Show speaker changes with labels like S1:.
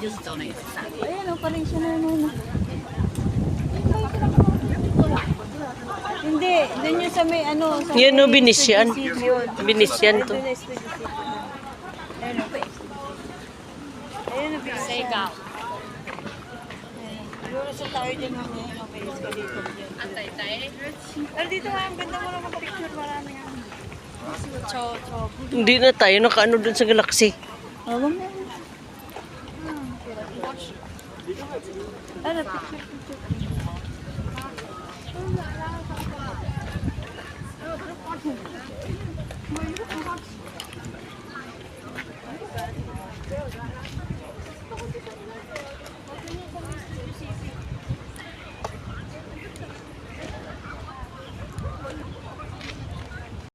S1: 就是走那个山。
S2: Ayan, pa rin siya na ano. Hindi, dun yung sa may ano. Sa
S3: Yan o,
S2: may
S3: Venetian.
S2: Studio City yun.
S3: Venetian to.
S2: Doon na Studio City. Ayun o. Ayun o, Venetian. Siguro sa tayo dyan mo niya. Mapilis ka dito. Pero dito nga, ang ganda mo lang picture. Marami nga.
S3: Hindi na tayo nakaano dun sa Galaxy.
S2: Awang na. Ano, picture.